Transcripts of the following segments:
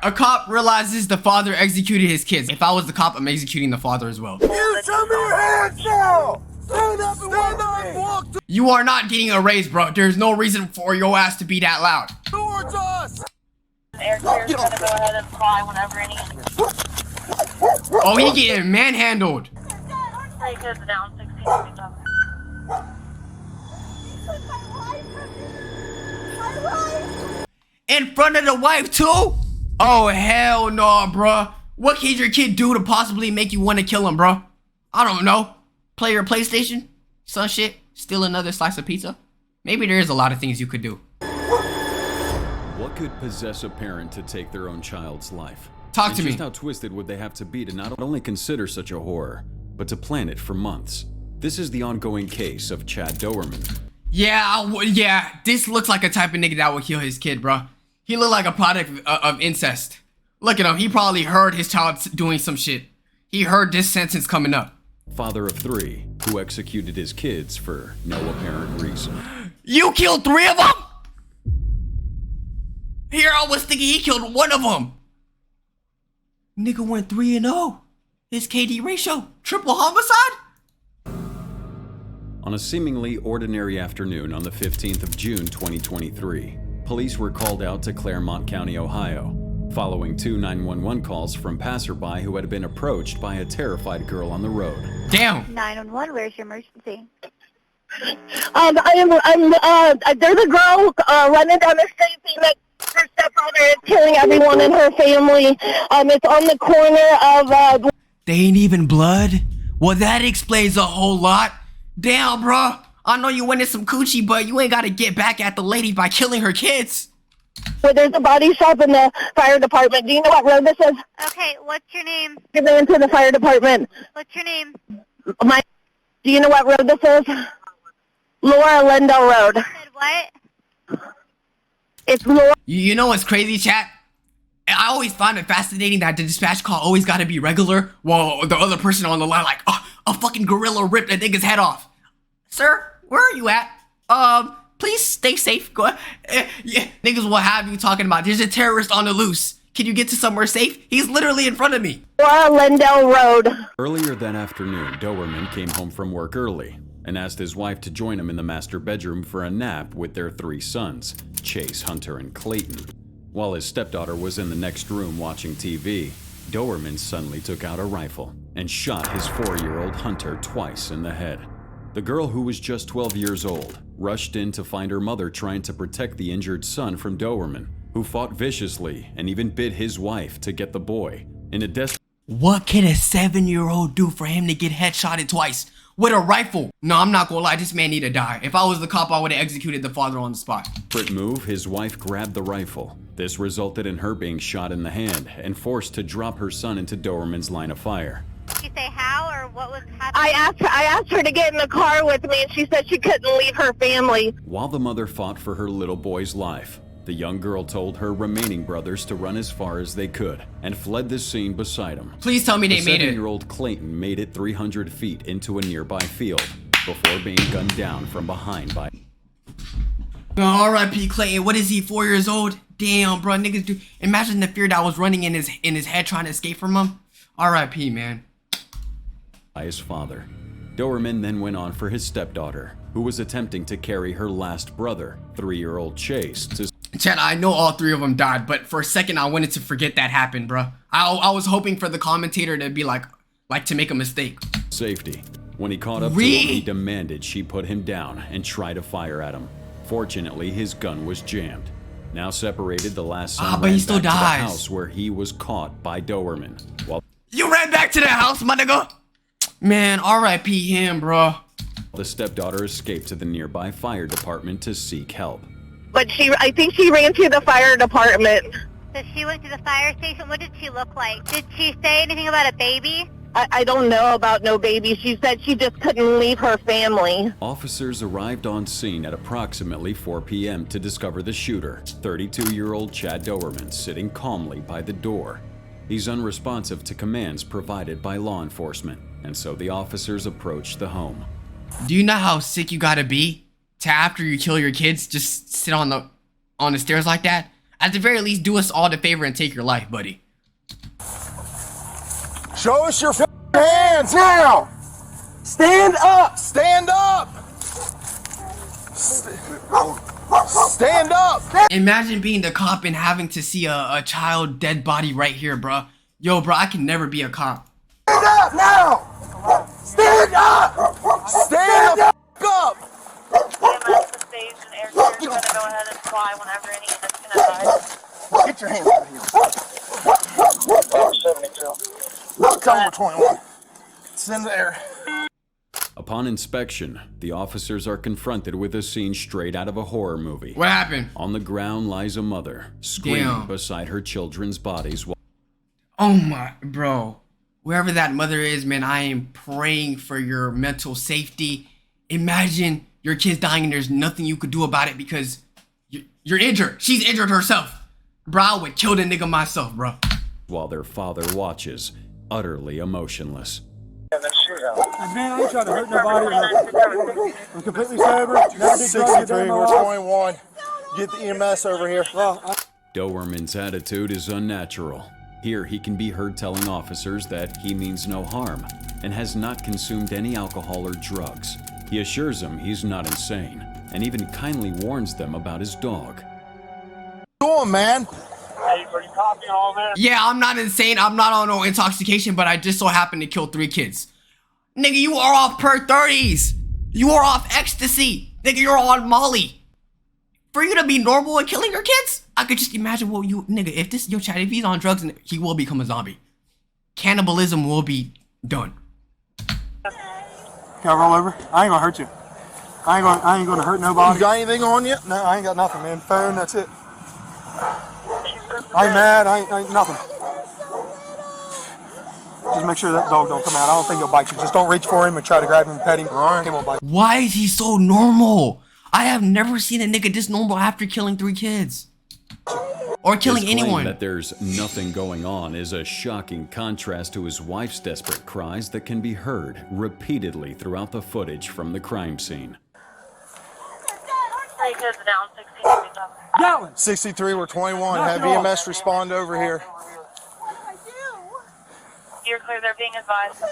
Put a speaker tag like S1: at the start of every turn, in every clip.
S1: A cop realizes the father executed his kids. If I was the cop, I'm executing the father as well.
S2: You show me your hands now! Stand up and walk me!
S1: You are not getting a raise, bro. There's no reason for your ass to be that loud.
S2: Towards us!
S3: Air clear's gonna go ahead and fly whenever any.
S1: Oh, he getting manhandled.
S3: Take us down 16.
S1: In front of the wife, too? Oh, hell no, bruh. What can your kid do to possibly make you want to kill him, bruh? I don't know. Play your PlayStation? Some shit? Steal another slice of pizza? Maybe there is a lot of things you could do.
S4: What could possess a parent to take their own child's life?
S1: Talk to me.
S4: Just how twisted would they have to be to not only consider such a horror, but to plan it for months? This is the ongoing case of Chad Dowerman.
S1: Yeah, this looks like a type of nigga that would kill his kid, bruh. He looked like a product of incest. Look at him. He probably heard his child doing some shit. He heard this sentence coming up.
S4: Father of 3, who executed his kids for no apparent reason.
S1: You killed 3 of them? Here I was thinking he killed 1 of them. Nigga went 3-0. His KD ratio, triple homicide?
S4: On a seemingly ordinary afternoon on the 15th of June 2023, police were called out to Claremont County, Ohio, following 2 911 calls from passerby who had been approached by a terrified girl on the road.
S1: Damn.
S5: 911, where's your emergency?
S6: There's a girl running down the street saying that her stepfather is killing everyone in her family. It's on the corner of,
S1: They ain't even blood? Well, that explains a whole lot. Damn, bruh. I know you wanted some coochie, but you ain't gotta get back at the lady by killing her kids.
S6: where there's a body shop in the fire department. Do you know what road this is?
S5: Okay, what's your name?
S6: Give me into the fire department.
S5: What's your name?
S6: Do you know what road this is? Laura Lindell Road.
S5: You said what?
S6: It's Laura.
S1: You know what's crazy, chat? I always find it fascinating that the dispatch call always gotta be regular, while the other person on the line like, oh, a fucking gorilla ripped a nigga's head off. Sir, where are you at? Please stay safe. Go ahead. Yeah, niggas will have you talking about there's a terrorist on the loose. Can you get to somewhere safe? He's literally in front of me.
S6: Laura Lindell Road.
S4: Earlier that afternoon, Dowerman came home from work early and asked his wife to join him in the master bedroom for a nap with their 3 sons, Chase, Hunter, and Clayton. While his stepdaughter was in the next room watching TV, Dowerman suddenly took out a rifle and shot his 4-year-old Hunter twice in the head. The girl, who was just 12 years old, rushed in to find her mother trying to protect the injured son from Dowerman, who fought viciously and even bit his wife to get the boy. In a desperate...
S1: What can a 7-year-old do for him to get headshotted twice with a rifle? No, I'm not gonna lie, this man need to die. If I was the cop, I would have executed the father on the spot.
S4: move, his wife grabbed the rifle. This resulted in her being shot in the hand and forced to drop her son into Dowerman's line of fire.
S5: Did you say how or what was happening?
S6: I asked her to get in the car with me, and she said she couldn't leave her family.
S4: While the mother fought for her little boy's life, the young girl told her remaining brothers to run as far as they could and fled the scene beside him.
S1: Please tell me they made it.
S4: The 7-year-old Clayton made it 300 feet into a nearby field before being gunned down from behind by...
S1: R.I.P. Clayton. What is he, 4 years old? Damn, bro, niggas do. Imagine the fear that was running in his head trying to escape from him. R.I.P. man.
S4: By his father. Dowerman then went on for his stepdaughter, who was attempting to carry her last brother, 3-year-old Chase, to...
S1: Chad, I know all 3 of them died, but for a second I wanted to forget that happened, bro. I was hoping for the commentator to be like to make a mistake.
S4: Safety. When he caught up to him, he demanded she put him down and try to fire at him. Fortunately, his gun was jammed. Now separated, the last son
S1: but he
S4: ran
S1: still
S4: back to
S1: dies.
S4: the house where he was caught by Dowerman. While
S1: You ran back to the house, my nigga? Man, R.I.P. him, bro.
S4: the stepdaughter escaped to the nearby fire department to seek help.
S6: But I think she ran to the fire department.
S5: So she went to the fire station. What did she look like? Did she say anything about a baby?
S6: I don't know about no baby. She said she just couldn't leave her family.
S4: Officers arrived on scene at approximately 4 p.m. to discover the shooter, 32-year-old Chad Dowerman, sitting calmly by the door. He's unresponsive to commands provided by law enforcement, and so the officers approached the home.
S1: Do you know how sick you gotta be to after you kill your kids just sit on the stairs like that? At the very least, do us all the favor and take your life, buddy.
S2: Show us your hands now. Stand up. Stand up. Stand up.
S1: Imagine being the cop and having to see a child dead body right here, bro. Yo, bro, I can never be a cop.
S2: Stand up now. Stand up. Stand up.
S3: EMS to stage and air clear is going to go ahead and fly whenever any units can advise.
S2: Get your hands out of here. 72. Tell me 21. It's in the air.
S4: Upon inspection, the officers are confronted with a scene straight out of a horror movie.
S1: What happened?
S4: On the ground lies a mother, screaming
S1: Damn.
S4: beside her children's bodies.
S1: Oh my, bro. Wherever that mother is, man, I am praying for your mental safety. Imagine your kid's dying and there's nothing you could do about it because you're injured. She's injured herself. Bro, I would kill the nigga myself, bro.
S4: While their father watches, utterly emotionless.
S7: Man, I ain't trying to hurt nobody. I'm completely sober. Never did drugs a day
S2: 63,
S7: in my
S2: we're
S7: life.
S2: 21. Get the EMS over here.
S4: Doberman's attitude is unnatural. Here he can be heard telling officers that he means no harm and has not consumed any alcohol or drugs. He assures them he's not insane and even kindly warns them about his dog.
S2: Go on, man.
S7: Hey, are you copying all this?
S1: Yeah, I'm not insane. I'm not on no intoxication, but I just so happened to kill 3 kids. Nigga, you are off per 30s. You are off ecstasy. Nigga, you're on Molly. For you to be normal and killing your kids? I could just imagine what you, nigga, if this, yo, Chad, if he's on drugs, he will become a zombie. Cannibalism will be done.
S7: Can I roll over? I ain't gonna hurt you. I ain't gonna hurt nobody.
S2: You got anything on you?
S7: No, I ain't got nothing, man. Phone, that's it. I ain't mad. I ain't nothing. Just make sure that dog don't come out. I don't think he'll bite you. Just don't reach for him and try to grab him and pet him. All right. He won't bite you.
S1: Why is he so normal? I have never seen a nigga this normal after killing 3 kids. Or killing
S4: His claim
S1: anyone.
S4: that there's nothing going on is a shocking contrast to his wife's desperate cries that can be heard repeatedly throughout the footage from the crime scene.
S3: 3 kids down, 16 feet up.
S7: Gatlin!
S2: 63, we're 21.
S7: Knock
S2: Have
S7: it off.
S2: EMS respond over here.
S3: You're clear, they're being advised.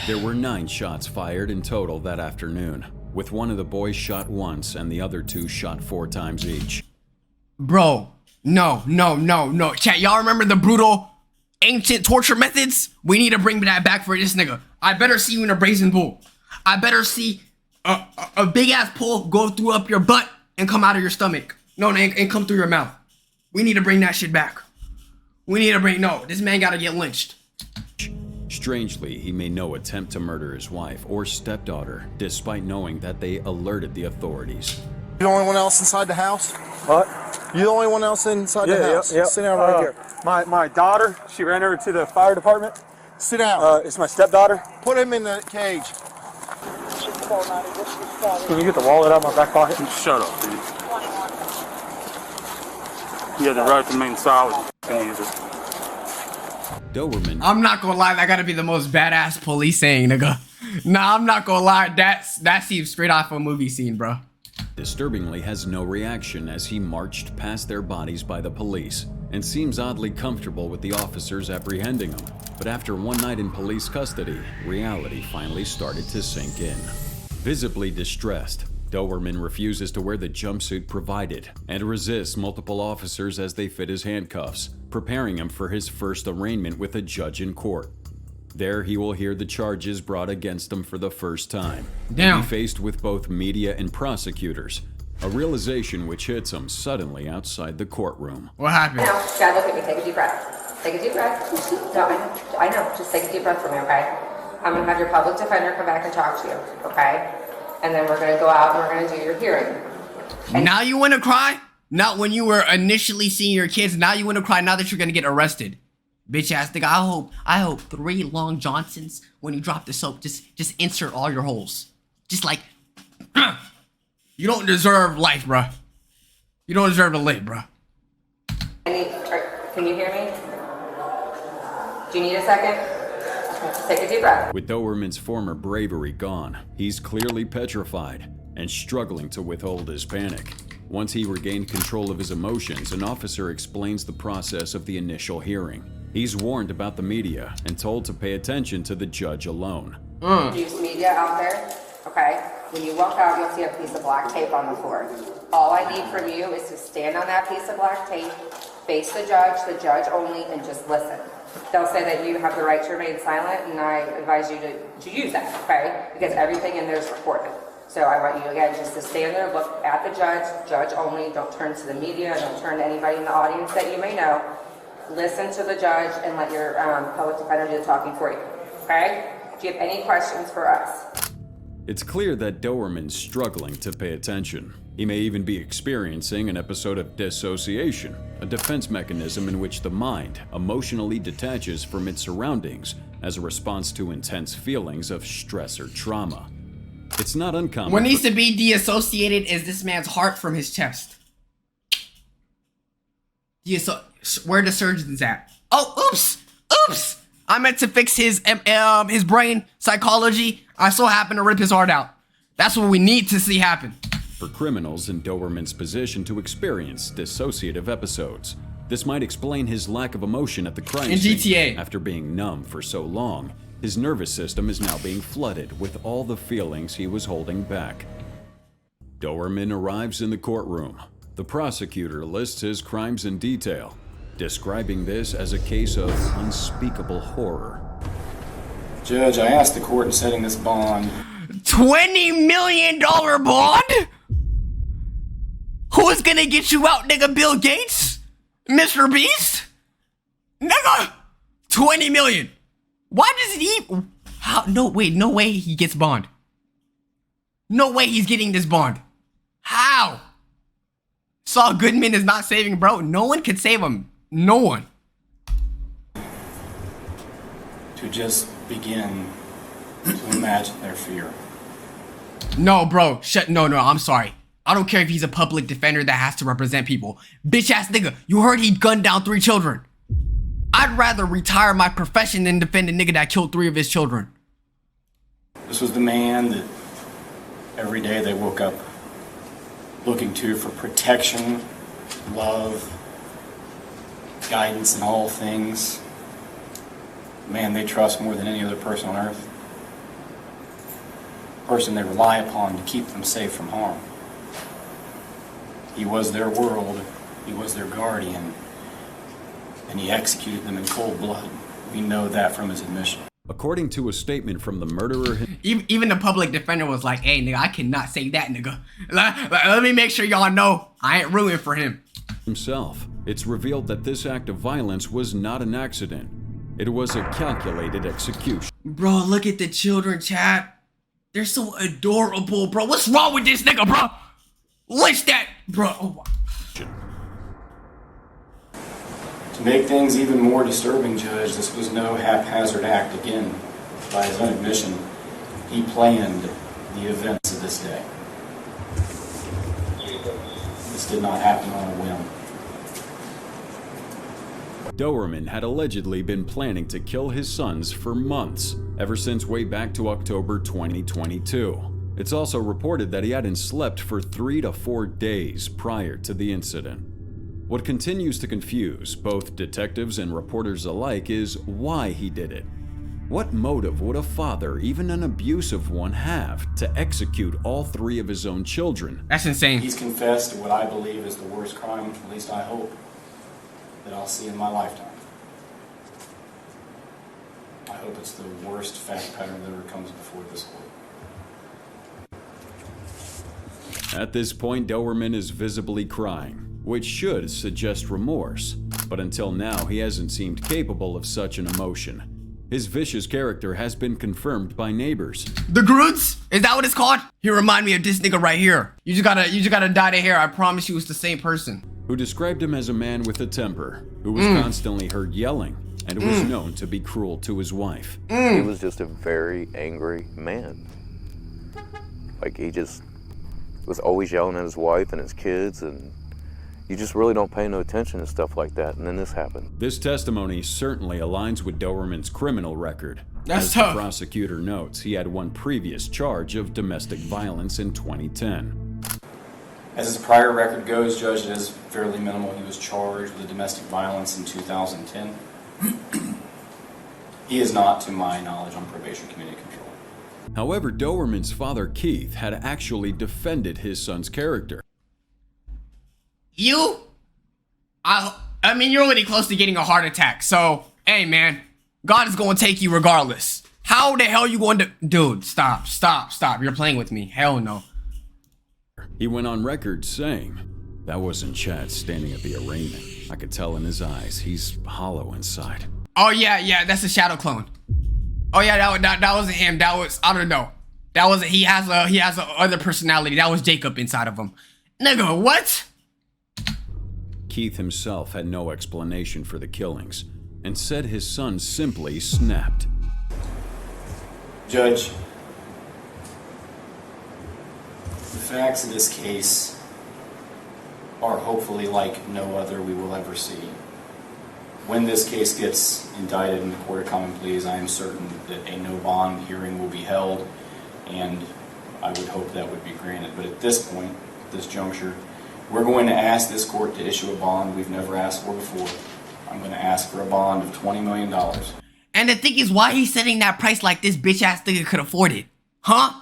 S4: There were 9 shots fired in total that afternoon, with one of the boys shot once and the other 2 shot 4 times each.
S1: Bro, no. Chat, y'all remember the brutal ancient torture methods? We need to bring that back for this nigga. I better see you in a brazen bull. I better see a big ass pole go through up your butt and come out of your stomach. No, and come through your mouth. We need to bring that shit back. This man gotta get lynched.
S4: Strangely, he made no attempt to murder his wife or stepdaughter, despite knowing that they alerted the authorities.
S2: You the only one else inside the house?
S7: What?
S2: You the only one else inside the house?
S7: Yeah.
S2: Sit down right here.
S7: My daughter, she ran over to the fire department.
S2: Sit down.
S7: It's my stepdaughter.
S2: Put him in the cage.
S7: Can you get the wallet out of my back pocket?
S8: Shut up, dude. You had the right to remain silent. Can use it.
S4: Doberman
S1: I'm not gonna lie, that gotta be the most badass police saying, nigga. Nah, I'm not gonna lie, that seems straight off a movie scene, bro.
S4: disturbingly has no reaction as he marched past their bodies by the police and seems oddly comfortable with the officers apprehending him. But after one night in police custody, reality finally started to sink in. Visibly distressed, Doberman refuses to wear the jumpsuit provided and resists multiple officers as they fit his handcuffs, preparing him for his first arraignment with a judge in court. There he will hear the charges brought against him for the first time.
S1: Damn.
S4: Be faced with both media and prosecutors, a realization which hits him suddenly outside the courtroom.
S1: What happened?
S9: No, Dad, look at me. Take a deep breath. Take a deep breath. No, I know. Just take a deep breath for me, okay? I'm gonna have your public defender come back and talk to you, okay? And then we're gonna go out and we're gonna do your hearing.
S1: Now you wanna cry? Not when you were initially seeing your kids. Now you wanna cry now that you're gonna get arrested. Bitch ass nigga, I hope 3 Long Johnsons, when you drop the soap, just insert all your holes. Just like, you don't deserve life, bruh. You don't deserve to live, bruh.
S9: Can you hear me? Do you need a second? Just take a deep breath.
S4: With Doberman's former bravery gone, he's clearly petrified. and struggling to withhold his panic. Once he regained control of his emotions, an officer explains the process of the initial hearing. He's warned about the media and told to pay attention to the judge alone.
S9: Use media out there, okay? When you walk out, you'll see a piece of black tape on the floor. All I need from you is to stand on that piece of black tape, face the judge only, and just listen. They'll say that you have the right to remain silent, and I advise you to use that, okay? Because everything in there is recorded. So I want you, again, just to stand there, look at the judge only. Don't turn to the media, don't turn to anybody in the audience that you may know. Listen to the judge and let your public defender do the talking for you, okay? Do you have any questions for us?
S4: It's clear that Dowerman's struggling to pay attention. He may even be experiencing an episode of dissociation, a defense mechanism in which the mind emotionally detaches from its surroundings as a response to intense feelings of stress or trauma. It's not uncommon.
S1: What needs to be deassociated is this man's heart from his chest. Where the surgeon's at? Oh, oops! I meant to fix his brain psychology. I so happen to rip his heart out. That's what we need to see happen.
S4: For criminals in Dowerman's position to experience dissociative episodes, this might explain his lack of emotion at the crime
S1: in
S4: scene.
S1: GTA.
S4: After being numb for so long, his nervous system is now being flooded with all the feelings he was holding back. Dowerman arrives in the courtroom. The prosecutor lists his crimes in detail, describing this as a case of unspeakable horror.
S7: Judge, I asked the court in setting this bond.
S1: $20 million bond? Who's gonna get you out, nigga? Bill Gates? Mr. Beast? Nigga! 20 million. Why does he... How? No way he gets bond. No way he's getting this bond. How? Saul Goodman is not saving, bro. No one could save him. No one.
S7: To just begin to imagine their fear.
S1: No, bro. No, I'm sorry. I don't care if he's a public defender that has to represent people. Bitch ass nigga, you heard he gunned down 3 children. I'd rather retire my profession than defend a nigga that killed 3 of his children.
S7: This was the man that every day they woke up looking to for protection, love, guidance in all things. Man they trust more than any other person on earth. Person they rely upon to keep them safe from harm. He was their world, he was their guardian, and he executed them in cold blood. We know that from his admission.
S4: According to a statement from the murderer,
S1: even the public defender was like, hey nigga, I cannot say that nigga. Let me make sure y'all know I ain't rooting for him.
S4: Himself, it's revealed that this act of violence was not an accident. It was a calculated execution.
S1: Bro, look at the children, chat. They're so adorable, bro. What's wrong with this nigga, bro? What's that, bro? Oh.
S7: To make things even more disturbing, Judge, this was no haphazard act. Again, by his own admission, he planned the events of this day. This did not happen on a whim.
S4: Dowerman had allegedly been planning to kill his sons for months, ever since way back to October 2022. It's also reported that he hadn't slept for 3 to 4 days prior to the incident. What continues to confuse both detectives and reporters alike is why he did it. What motive would a father, even an abusive one, have to execute all 3 of his own children?
S1: That's insane.
S7: He's confessed to what I believe is the worst crime, at least I hope, that I'll see in my lifetime. I hope it's the worst fact pattern that ever comes before this court.
S4: At this point, Dowerman is visibly crying, which should suggest remorse, but until now he hasn't seemed capable of such an emotion. His vicious character has been confirmed by neighbors.
S1: The Groots? Is that what it's called? He remind me of this nigga right here. You just gotta dye the hair. I promise you it's the same person.
S4: Who described him as a man with a temper, who was constantly heard yelling, and was known to be cruel to his wife.
S10: He was just a very angry man. Like, he just was always yelling at his wife and his kids, and You just really don't pay no attention to stuff like that, and then this happened.
S4: This testimony certainly aligns with Doberman's criminal record.
S1: That's
S4: As
S1: tough.
S4: the prosecutor notes, he had one previous charge of domestic violence in 2010.
S7: As his prior record goes, Judge, it is fairly minimal. He was charged with domestic violence in 2010. He is not, to my knowledge, on probation community control.
S4: However, Doberman's father, Keith, had actually defended his son's character.
S1: I mean, you're already close to getting a heart attack. So, hey, man, God is going to take you regardless. How the hell you going to... Dude, stop. You're playing with me. Hell no.
S4: He went on record saying, "That wasn't Chad standing at the arraignment. I could tell in his eyes, he's hollow inside."
S1: Oh, yeah, that's a shadow clone. Oh, yeah, that wasn't him. That was... I don't know. That wasn't... He has a other personality. That was Jacob inside of him. Nigga, what?
S4: Keith himself had no explanation for the killings and said his son simply snapped.
S7: Judge, the facts of this case are hopefully like no other we will ever see. When this case gets indicted in the Court of Common Pleas, I am certain that a no bond hearing will be held, and I would hope that would be granted. But at this point, this juncture, we're going to ask this court to issue a bond we've never asked for before. I'm going to ask for a bond of $20 million.
S1: And the thing is, why he's setting that price like this bitch-ass nigga could afford it? Huh?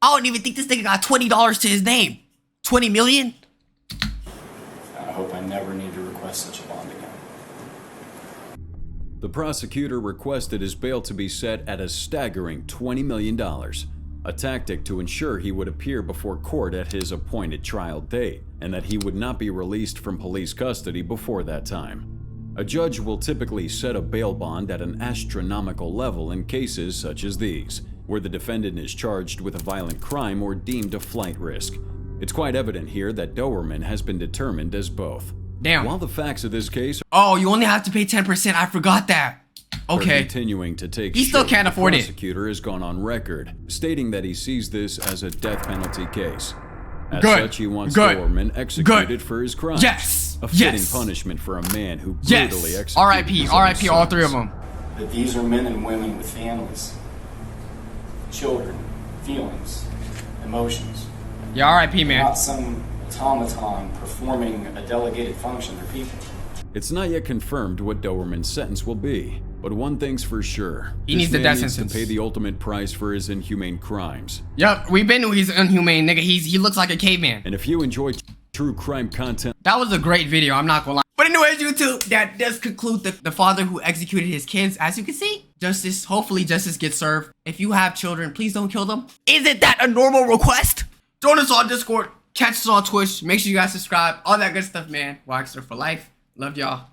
S1: I don't even think this nigga got $20 to his name. 20 million?
S7: I hope I never need to request such a bond again.
S4: The prosecutor requested his bail to be set at a staggering $20 million, a tactic to ensure he would appear before court at his appointed trial date, and that he would not be released from police custody before that time. A judge will typically set a bail bond at an astronomical level in cases such as these, where the defendant is charged with a violent crime or deemed a flight risk. It's quite evident here that Doberman has been determined as both.
S1: Damn.
S4: While the facts of this case
S1: Oh, you only have to pay 10%. I forgot that.
S4: are
S1: Okay.
S4: continuing to take
S1: He still
S4: shape,
S1: can't afford
S4: the
S1: it.
S4: prosecutor has gone on record, stating that he sees this as a death penalty case. As
S1: Good.
S4: such, he wants
S1: Good.
S4: Doberman executed
S1: Good.
S4: for his crimes.
S1: Yes.
S4: A fitting
S1: Yes.
S4: punishment for a man who
S1: Yes.
S4: brutally executed
S1: R.I.P.
S4: his own
S1: R.I.P. all
S4: sons.
S1: three of them.
S7: That these are men and women with families, children, feelings, emotions.
S1: Yeah, R.I.P. man.
S7: Not some automaton performing a delegated function. They're people.
S4: It's not yet confirmed what Doberman's sentence will be, but one thing's for sure.
S1: He
S4: This
S1: needs the
S4: man
S1: death
S4: needs
S1: sentence.
S4: to pay the ultimate price for his inhumane crimes.
S1: Yup, we've been to he's inhumane, nigga. He looks like a caveman.
S4: And if you enjoy true crime content,
S1: That was a great video, I'm not gonna lie. But anyways, YouTube, that does conclude the father who executed his kids. As you can see, hopefully justice gets served. If you have children, please don't kill them. Isn't that a normal request? Join us on Discord, catch us on Twitch, make sure you guys subscribe, all that good stuff, man. Waxter for life. Love y'all.